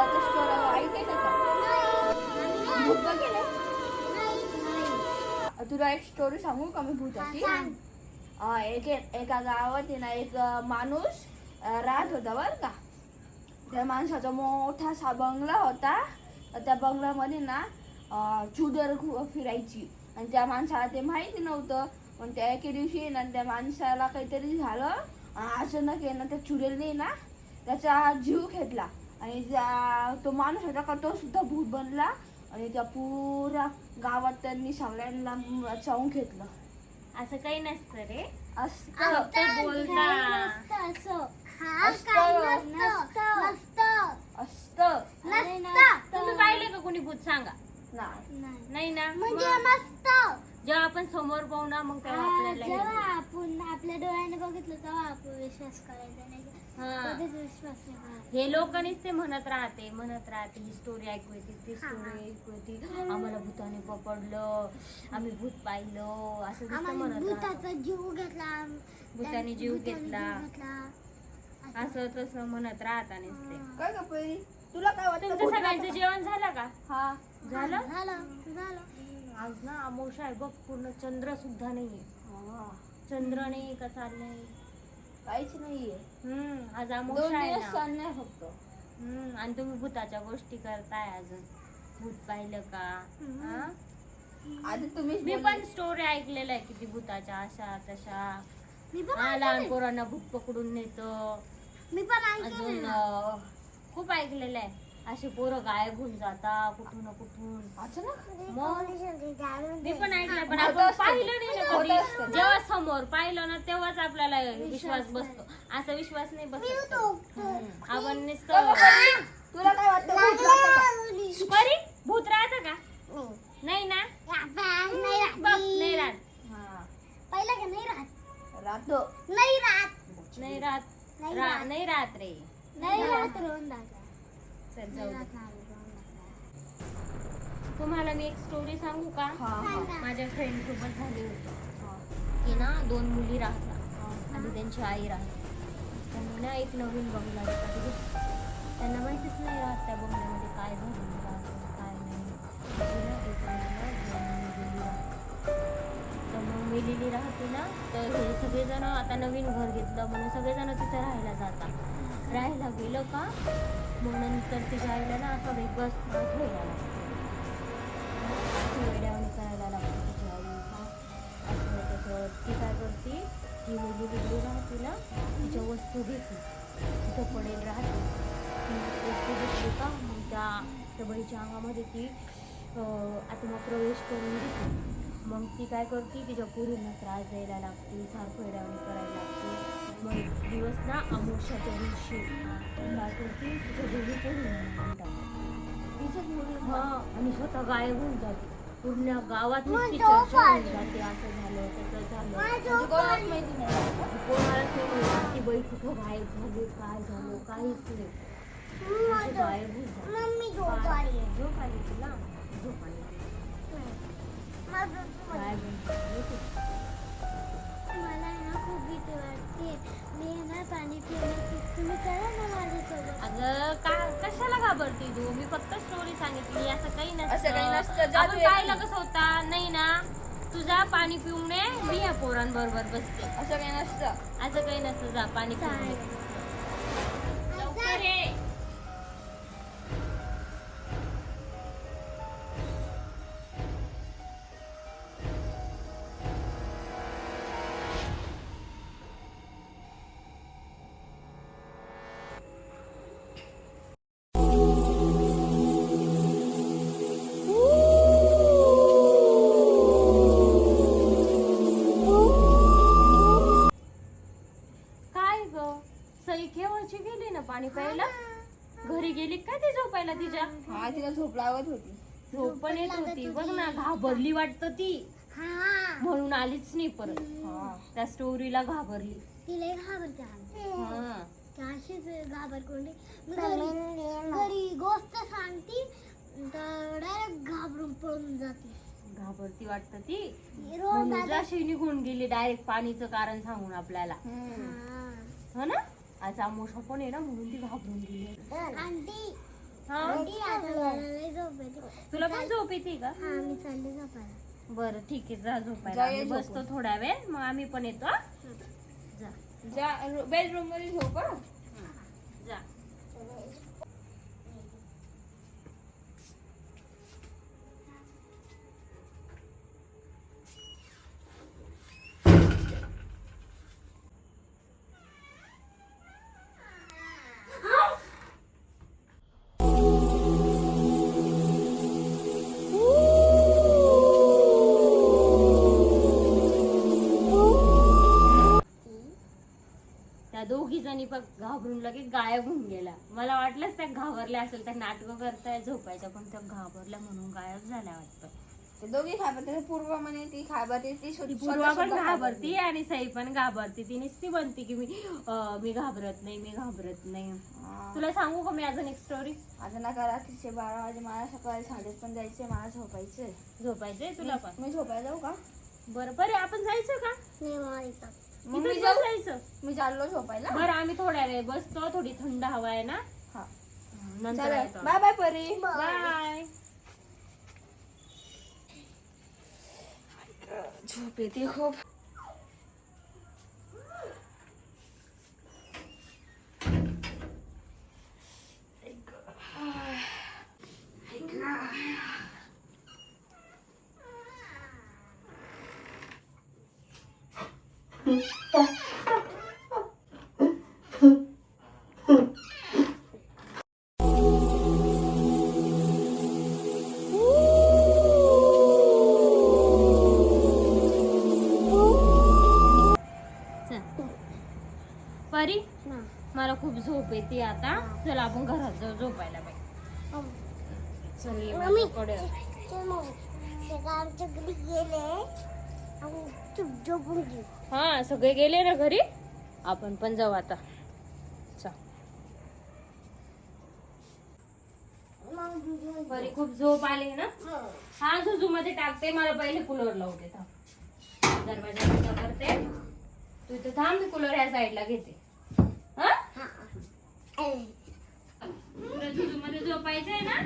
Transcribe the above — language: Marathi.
भूताचं स्टोरी ऐकलं का? भूत बघितलं? तुला एक स्टोरी सांगू का मी भूताची? एका गावात आहे ना एक माणूस राहत होता बरं का. त्या माणसाचा मोठा असा बंगला होता. त्या बंगल्यामध्ये ना चुडर फिरायची आणि त्या माणसाला ते माहिती नव्हतं. पण त्या एके दिवशी ना त्या माणसाला काहीतरी झालं. अचानक आहे ना त्या चुडेलने ना त्याचा जीव घेतला आणि तो माणूस होता का तो सुद्धा भूत बनला आणि त्या पुऱ्या गावात त्यांनी सगळ्यांना चावून घेतलं. असं काही नसतं रे. असतं बोलता असतं. तुम्ही पाहिले का कोणी भूत सांगा? नाही ना. म्हणजे मस्त जेव्हा आपण समोर पाहू ना मग तेव्हा आपल्याला जेव्हा आपण आपल्या डोळ्याने बघितलं तेव्हा आपण विश्वास करायचा नाही. कधीच विश्वास नाही करायचा. हे लोकांनीच ते म्हणत राहते ही स्टोरी ऐकू येते ती स्टोरी ऐकू येते. आम्हाला भूताने पकडलं, आम्ही भूत पाहिलं, असं नुसतं म्हणत राहतात. भूताचा जीव घेतला, भूताने जीव घेतला, असं तसं म्हणत राहता नुसते. काय का परी तुला काय वाटतं? तुमचं सगळ्यांचं जेवण झालं का? हा झालं. झालं. आज ना अमावस्या आहे बघ, पूर्ण चंद्र सुद्धा नाहीये. चंद्र नाही का चाललंय काहीच नाहीये. आज 2 अमावस्या आहे दिवस ना. चालणार फक्त. आणि तुम्ही भूताच्या गोष्टी करताय अजून. भूत पाहिलं का? हा? आधी तुम्ही मी पण स्टोरी ऐकलेल्या आहे किती भूताच्या अशा तशा. लहान पोरांना भूत पकडून नेतं. मी पण अजून खूप ऐकलेलं आहे. असे पोरं गायब होऊन जाता कुठून ना कुठून. मी पण ऐकलं पण आपण पाहिलं नाही ना कधी. जेव्हा समोर पाहिलं ना तेव्हाच आपल्याला विश्वास बसतो. असा विश्वास नाही बसत. आपण नुसतं तुला काय वाटतं? भूत राहतं का? परी भूत राहतं का? नाही ना. बघ नाही राहत. पहिलं का नाही राहत राहतो. नाही राहत नाही राहत. नाही राहत रे. नाही राहत रोहन दादा. चल जाऊ दे. तुम्हाला मी एक स्टोरी सांगू का? माझ्या फ्रेंड सोबत झाली होती की ना 2 मुली राहतात आणि त्यांची आई राहते. त्यांनी ना एक नवीन बंगला घेतला. त्यांना माहितीच नाही राहत त्या बंगल्यामध्ये काय झालेलं राहतं काय नाही. तर मग मेलेली राहते ना. तर हे सगळेजण आता नवीन घर घेतलं म्हणून सगळेजण तिथे राहायला जातात. राहायला गेलं का मग नंतर तिच्या आईला ना असा वेगळाच त्रास व्हायला लागतो. वेड्यावणी करायला लागते तिची आई. असं तसं ती काय करते, जी मुलगी वेगळी राहते ना तिच्या वस्तू घेते. तिथं पडेल राहते ती वस्तू घेतली का मग त्या बाईच्या अंगामध्ये ती आत्मा प्रवेश करून देते. मग ती काय करते तिच्या पोरींना त्रास द्यायला लागते, सारखं वेड्यावणी करायला लागते. मग एक दिवस ना अमावस्याच्या दिवशी काय करते तिच्या घरी पोरींना आणि स्वतः गायब होऊन जाते. पूर्ण गावात नुसती चर्चा होऊन जाते. असं झालं तसं झालं. कोणालाच माहिती नाही. कोणालाच नाही माहिती ती बाई कुठं गायब झाली काय झालं काहीच नाही. अशी गायब होऊन जाते. झोप आली तुला? झोप आली गायब होऊन मला ना खूप भीती वाटते. मी ना पाणी पिण्याची तुम्ही चला ना माझ्यासोबत. अगं कशाला घाबरते तू? मी फक्त स्टोरी सांगितली. असं काही असं काही नसतं. नसतं. आपण पाहिलं कसं होता नाही ना. तुझा पाणी पिऊन ये मी या पोरांबरोबर बसते. असं काही नसतं. असं काही नसतं. जा पाणी पिऊन ये. लवकर ये. सई केव्हाची गेली ना पाणी प्यायला. घरी गेली काय ती झोपायला तिच्या? हा तिला झोप लागत होती. झोप पण येत होती बघ ना. घाबरली वाटतं ती म्हणून आलीच नाही परत. त्या स्टोरीला घाबरली. तिला घाबरते अशीच घाबरकोंडी. घरी गोष्ट सांगती तर डायरेक्ट घाबरून पळून जाते. घाबरती वाटतं ती म्हणून अशी निघून गेली डायरेक्ट पाणीचं कारण सांगून आपल्याला. हो ना. आज अमावस्या पण आहे ना म्हणून ती घाबरून गेली. आंटी हा आंटी, आता मला लय झोप येते. तुला पण झोप येते का? हा, मी चालले झोपायला. बरं ठीक आहे, जा झोपायला. जा, आम्ही ये बसतो झोपून. थोडा वेळ, मग आम्ही पण येतो हा? जा जा बेडरूम मध्ये झोप हं. जा. त्या दोघी जणी बघ घाबरून लगेच गायब होऊन गेल्या. मला वाटलंच त्या घाबरल्या असेल, त्या नाटकं करताय झोपायच्या, पण त्या घाबरल्या म्हणून गायब झाल्या वाटतं. ते दोघी घाबरते. पूर्व म्हणे ती घाबरते, ती ती पूर्वा पण घाबरती आणि सई पण घाबरती. ती नुसती बनती की मी घाबरत नाही, मी घाबरत नाही. हा. तुला सांगू का मी अजून एक स्टोरी? आता नका रात्रीचे 12 वाजे, मला सकाळी 7:30 पण जायचे, मला झोपायचंय. झोपायचंय तुला पण? मी झोपायला जाऊ का? बरं बरं, आपण जायचं का? नाही, मला येतात. मग मी इथंच जाऊ? बसायचं. मी चाललो झोपायला. बरं, आम्ही थोड्या वेळ बसतो, थोडी थंड हवा आहे ना, हा नंतर चला, येतो. बाय बाय परी. बाय. झोप येते खूप. चल. परी, ना. मला खूप झोप येते आता. चल आपण घरात जाऊ झोपायला बाई. चल ये मम्मी, माझ्याकडे. चल मग. सगळे आमच्या घरी गेले आणि चुप झोपून गेले. हा, सगळे गेले ना घरी, आपण पण जाऊ आता. चल. परी खूप झोप आली ना. हा, झुजू मध्ये टाकते, मला पहिले कूलर लावते. थांब, दरवाजा बंद करते. तू इथं थांब, मी कूलर ह्या साईडला घेते. हा, तुला झुजू मध्ये झोपायचंय ना?